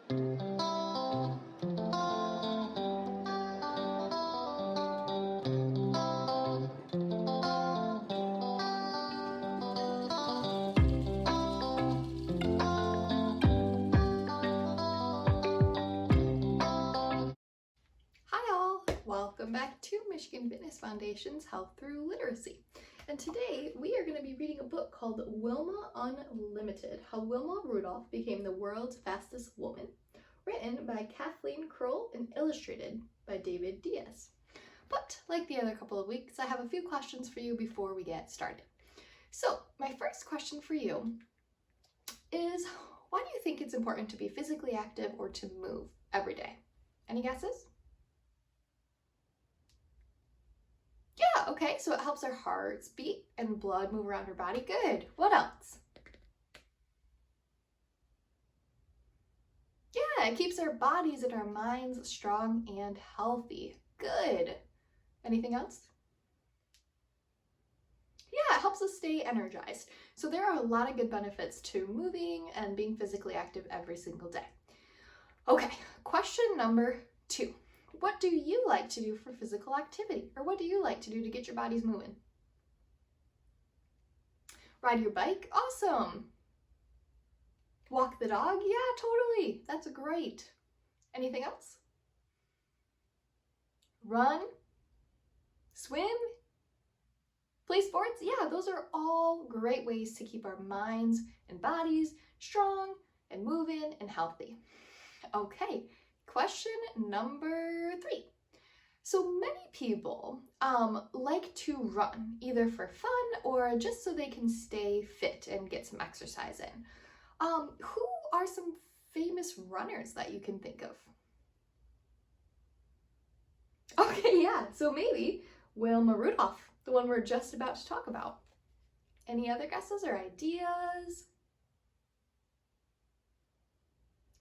Welcome back to Michigan Fitness Foundation's Health Through Literacy. And today we are going to be reading a book called Wilma Unlimited, How Wilma Rudolph Became the World's Fastest Woman, written by Kathleen Kroll and illustrated by David Diaz. But like the other couple of weeks, I have a few questions for you before we get started. So my first question for you is, why do you think it's important to be physically active or to move every day? Any guesses? Yeah, okay, so it helps our hearts beat and blood move around our body. Good. What else? Yeah, it keeps our bodies and our minds strong and healthy. Good. Anything else? Yeah, it helps us stay energized. So there are a lot of good benefits to moving and being physically active every single day. Okay, question number 2. What do you like to do for physical activity? Or what do you like to do to get your bodies moving? Ride your bike? Awesome. Walk the dog? Yeah, totally. That's great. Anything else? Run? Swim? Play sports? Yeah, those are all great ways to keep our minds and bodies strong and moving and healthy. Okay. Question number 3. So many people like to run, either for fun or just so they can stay fit and get some exercise in. Who are some famous runners that you can think of? Okay, yeah, so maybe Wilma Rudolph, the one we're just about to talk about. Any other guesses or ideas?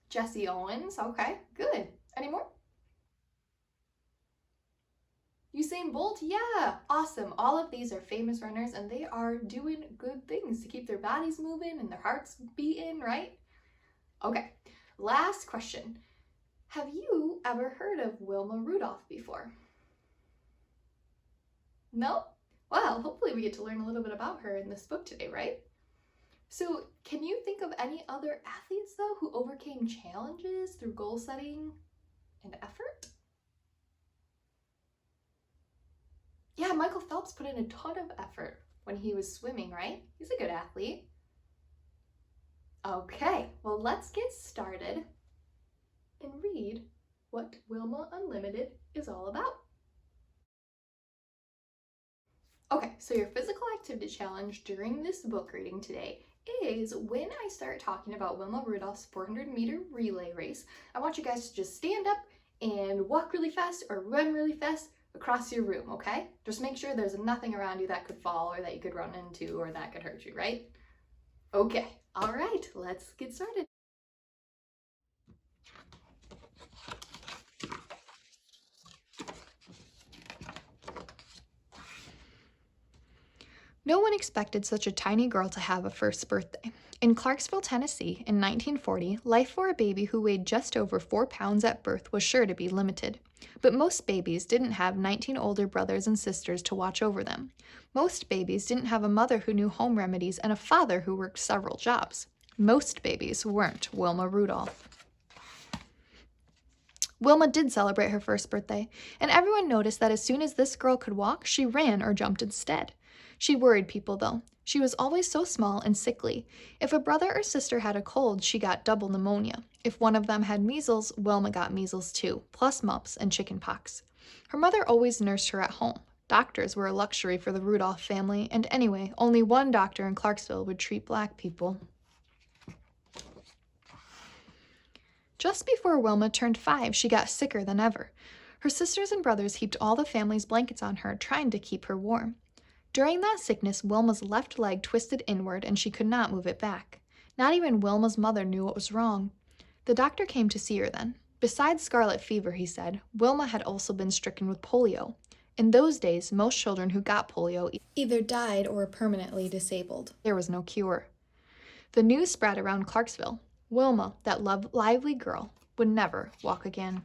Jesse Owens, okay, good. Any more? Usain Bolt, yeah, awesome. All of these are famous runners and they are doing good things to keep their bodies moving and their hearts beating, right? Okay, last question. Have you ever heard of Wilma Rudolph before? No? Well, hopefully we get to learn a little bit about her in this book today, right? So can you think of any other athletes, though, who overcame challenges through goal setting and effort? Yeah, Michael Phelps put in a ton of effort when he was swimming, right? He's a good athlete. Okay, well, let's get started and read what Wilma Unlimited is all about. Okay, so your physical activity challenge during this book reading today is when I start talking about Wilma Rudolph's 400-meter relay race, I want you guys to just stand up and walk really fast or run really fast across your room, okay? Just make sure there's nothing around you that could fall or that you could run into or that could hurt you, right? Okay, all right, let's get started. No one expected such a tiny girl to have a first birthday. In Clarksville, Tennessee, in 1940, life for a baby who weighed just over 4 pounds at birth was sure to be limited. But most babies didn't have 19 older brothers and sisters to watch over them. Most babies didn't have a mother who knew home remedies and a father who worked several jobs. Most babies weren't Wilma Rudolph. Wilma did celebrate her first birthday, and everyone noticed that as soon as this girl could walk, she ran or jumped instead. She worried people, though. She was always so small and sickly. If a brother or sister had a cold, she got double pneumonia. If one of them had measles, Wilma got measles too, plus mumps and chicken pox. Her mother always nursed her at home. Doctors were a luxury for the Rudolph family, and anyway, only one doctor in Clarksville would treat black people. Just before Wilma turned 5, she got sicker than ever. Her sisters and brothers heaped all the family's blankets on her, trying to keep her warm. During that sickness, Wilma's left leg twisted inward and she could not move it back. Not even Wilma's mother knew what was wrong. The doctor came to see her then. Besides scarlet fever, he said, Wilma had also been stricken with polio. In those days, most children who got polio either died or were permanently disabled. There was no cure. The news spread around Clarksville. Wilma, that lively girl, would never walk again.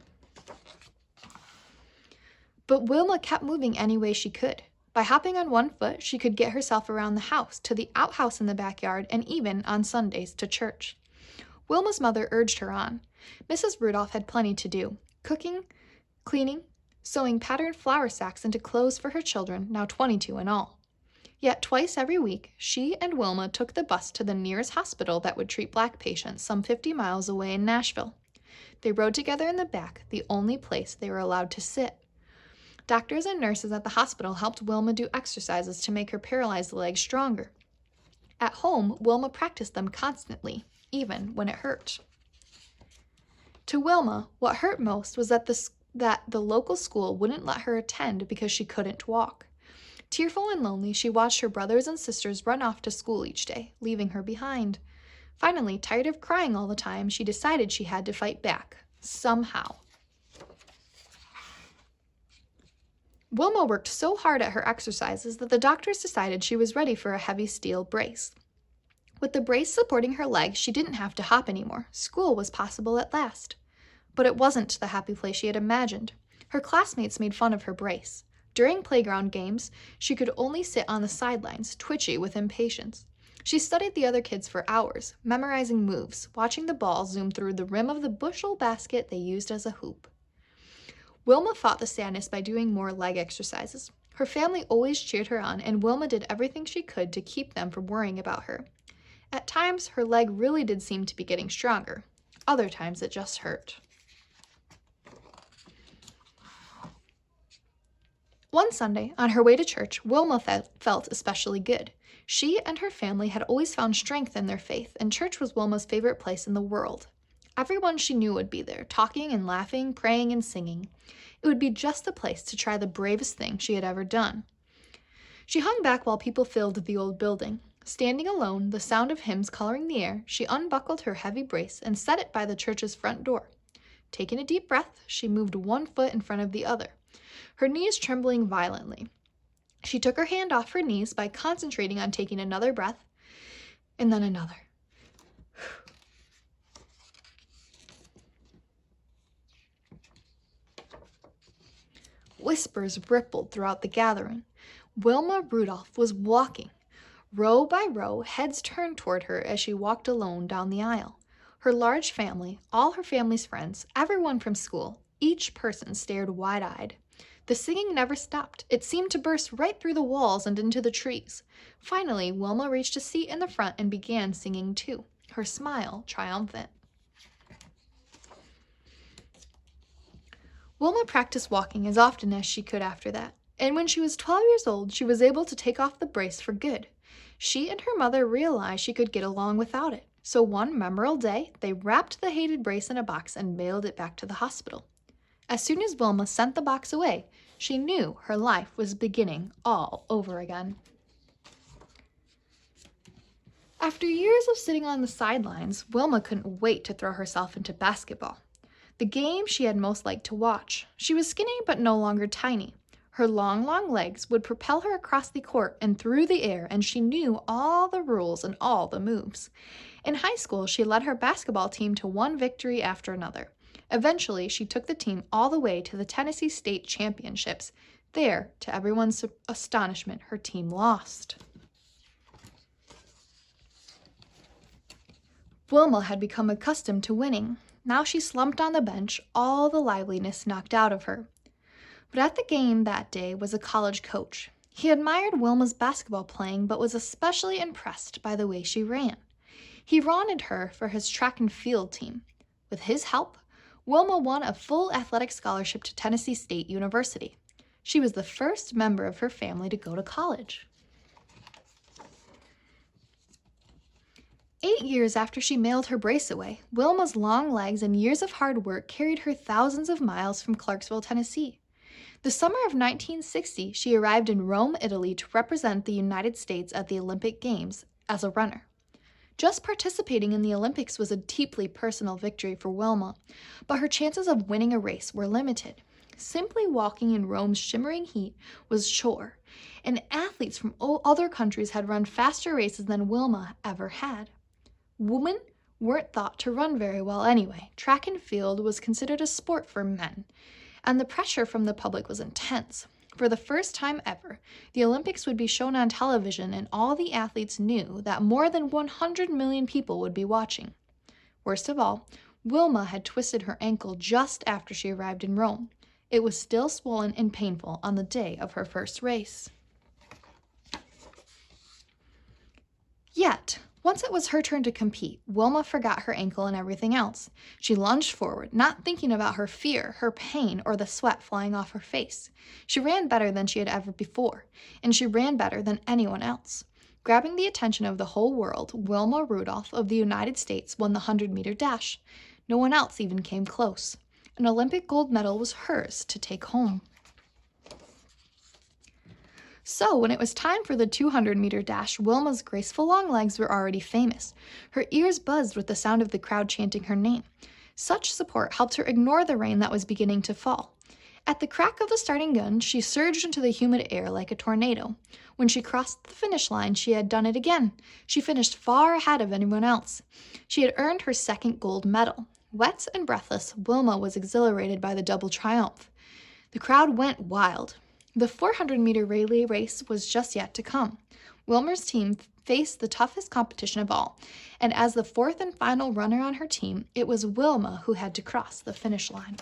But Wilma kept moving any way she could. By hopping on one foot, she could get herself around the house, to the outhouse in the backyard, and even, on Sundays, to church. Wilma's mother urged her on. Mrs. Rudolph had plenty to do: cooking, cleaning, sewing patterned flour sacks into clothes for her children, now 22 in all. Yet twice every week, she and Wilma took the bus to the nearest hospital that would treat black patients some 50 miles away in Nashville. They rode together in the back, the only place they were allowed to sit. Doctors and nurses at the hospital helped Wilma do exercises to make her paralyzed legs stronger. At home, Wilma practiced them constantly, even when it hurt. To Wilma, what hurt most was that the local school wouldn't let her attend because she couldn't walk. Tearful and lonely, she watched her brothers and sisters run off to school each day, leaving her behind. Finally, tired of crying all the time, she decided she had to fight back, somehow. Wilma worked so hard at her exercises that the doctors decided she was ready for a heavy steel brace. With the brace supporting her legs, she didn't have to hop anymore. School was possible at last. But it wasn't the happy place she had imagined. Her classmates made fun of her brace. During playground games, she could only sit on the sidelines, twitchy with impatience. She studied the other kids for hours, memorizing moves, watching the ball zoom through the rim of the bushel basket they used as a hoop. Wilma fought the sadness by doing more leg exercises. Her family always cheered her on, and Wilma did everything she could to keep them from worrying about her. At times, her leg really did seem to be getting stronger. Other times, it just hurt. One Sunday, on her way to church, Wilma felt especially good. She and her family had always found strength in their faith, and church was Wilma's favorite place in the world. Everyone she knew would be there, talking and laughing, praying and singing. It would be just the place to try the bravest thing she had ever done. She hung back while people filled the old building. Standing alone, the sound of hymns coloring the air, she unbuckled her heavy brace and set it by the church's front door. Taking a deep breath, she moved one foot in front of the other, her knees trembling violently. She took her hand off her knees by concentrating on taking another breath, and then another. Whispers rippled throughout the gathering. Wilma Rudolph was walking. Row by row, heads turned toward her as she walked alone down the aisle. Her large family, all her family's friends, everyone from school, each person stared wide-eyed. The singing never stopped. It seemed to burst right through the walls and into the trees. Finally, Wilma reached a seat in the front and began singing too, her smile triumphant. Wilma practiced walking as often as she could after that, and when she was 12 years old, she was able to take off the brace for good. She and her mother realized she could get along without it, so one memorable day, they wrapped the hated brace in a box and mailed it back to the hospital. As soon as Wilma sent the box away, she knew her life was beginning all over again. After years of sitting on the sidelines, Wilma couldn't wait to throw herself into basketball, the game she had most liked to watch. She was skinny but no longer tiny. Her long legs would propel her across the court and through the air, and she knew all the rules and all the moves. In high school, she led her basketball team to one victory after another. Eventually, she took the team all the way to the Tennessee State Championships. There, to everyone's astonishment, her team lost. Wilma had become accustomed to winning. Now she slumped on the bench, all the liveliness knocked out of her. But at the game that day was a college coach. He admired Wilma's basketball playing, but was especially impressed by the way she ran. He wanted her for his track and field team. With his help, Wilma won a full athletic scholarship to Tennessee State University. She was the first member of her family to go to college. 8 years after she mailed her brace away, Wilma's long legs and years of hard work carried her thousands of miles from Clarksville, Tennessee. The summer of 1960, she arrived in Rome, Italy to represent the United States at the Olympic Games as a runner. Just participating in the Olympics was a deeply personal victory for Wilma, but her chances of winning a race were limited. Simply walking in Rome's shimmering heat was chore, and athletes from other countries had run faster races than Wilma ever had. Women weren't thought to run very well anyway. Track and field was considered a sport for men, and the pressure from the public was intense. For the first time ever, the Olympics would be shown on television, and all the athletes knew that more than 100 million people would be watching. Worst of all, Wilma had twisted her ankle just after she arrived in Rome. It was still swollen and painful on the day of her first race. Yet, once it was her turn to compete, Wilma forgot her ankle and everything else. She lunged forward, not thinking about her fear, her pain, or the sweat flying off her face. She ran better than she had ever before, and she ran better than anyone else. Grabbing the attention of the whole world, Wilma Rudolph of the United States won the 100-meter dash. No one else even came close. An Olympic gold medal was hers to take home. So, when it was time for the 200-meter dash, Wilma's graceful long legs were already famous. Her ears buzzed with the sound of the crowd chanting her name. Such support helped her ignore the rain that was beginning to fall. At the crack of the starting gun, she surged into the humid air like a tornado. When she crossed the finish line, she had done it again. She finished far ahead of anyone else. She had earned her second gold medal. Wet and breathless, Wilma was exhilarated by the double triumph. The crowd went wild. The 400-meter relay race was just yet to come. Wilma's team faced the toughest competition of all, and as the fourth and final runner on her team, it was Wilma who had to cross the finish line.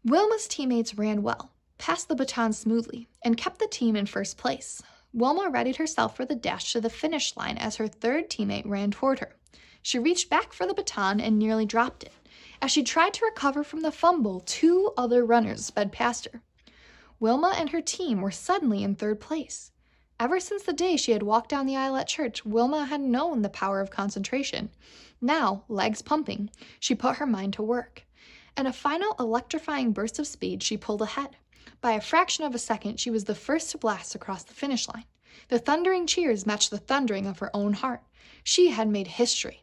Wilma's teammates ran well, passed the baton smoothly, and kept the team in first place. Wilma readied herself for the dash to the finish line as her third teammate ran toward her. She reached back for the baton and nearly dropped it. As she tried to recover from the fumble, two other runners sped past her. Wilma and her team were suddenly in third place. Ever since the day she had walked down the aisle at church, Wilma had known the power of concentration. Now, legs pumping, she put her mind to work. In a final electrifying burst of speed, she pulled ahead. By a fraction of a second, she was the first to blast across the finish line. The thundering cheers matched the thundering of her own heart. She had made history.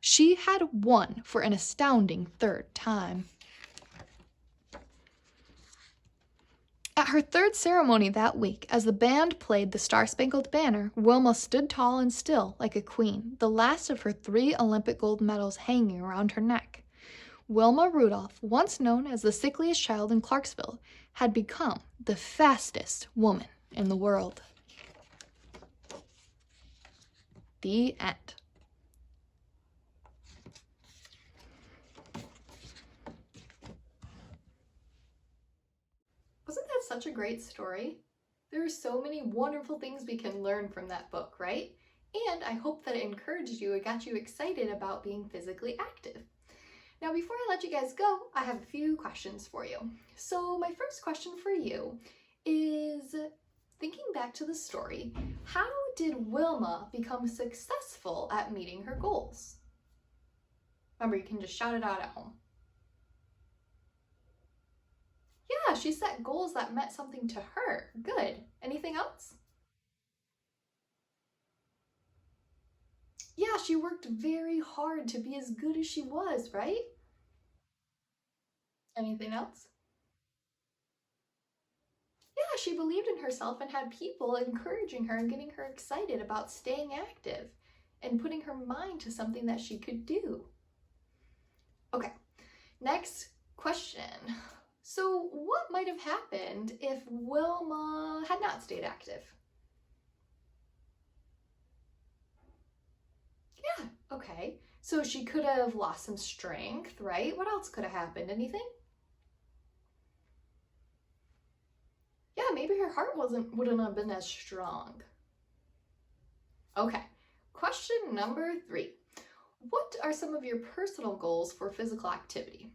She had won for an astounding third time. At her third ceremony that week, as the band played the Star-Spangled Banner, Wilma stood tall and still like a queen, the last of her 3 Olympic gold medals hanging around her neck. Wilma Rudolph, once known as the sickliest child in Clarksville, had become the fastest woman in the world. The end. Wasn't that such a great story? There are so many wonderful things we can learn from that book, right? And I hope that it encouraged you, it got you excited about being physically active. Now, before I let you guys go, I have a few questions for you. So my first question for you is, thinking back to the story, how did Wilma become successful at meeting her goals? Remember, you can just shout it out at home. Yeah, she set goals that meant something to her. Good. Anything else? Yeah, she worked very hard to be as good as she was, right? Anything else? Yeah, she believed in herself and had people encouraging her and getting her excited about staying active and putting her mind to something that she could do. Okay, next question. So what might have happened if Wilma had not stayed active? Yeah, okay. So she could have lost some strength, right? What else could have happened? Anything? Yeah, maybe her heart wouldn't have been as strong. Okay, question number 3. What are some of your personal goals for physical activity?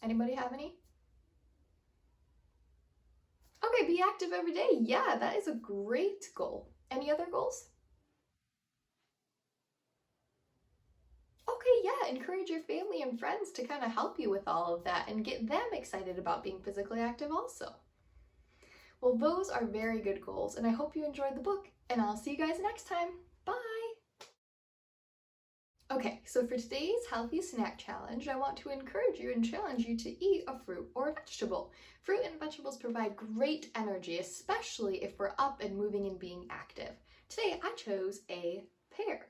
Anybody have any? Okay, be active every day. Yeah, that is a great goal. Any other goals? Okay, yeah, encourage your family and friends to kind of help you with all of that and get them excited about being physically active also. Well, those are very good goals, and I hope you enjoyed the book, and I'll see you guys next time. Bye! Okay, so for today's healthy snack challenge, I want to encourage you and challenge you to eat a fruit or a vegetable. Fruit and vegetables provide great energy, especially if we're up and moving and being active. Today, I chose a pear.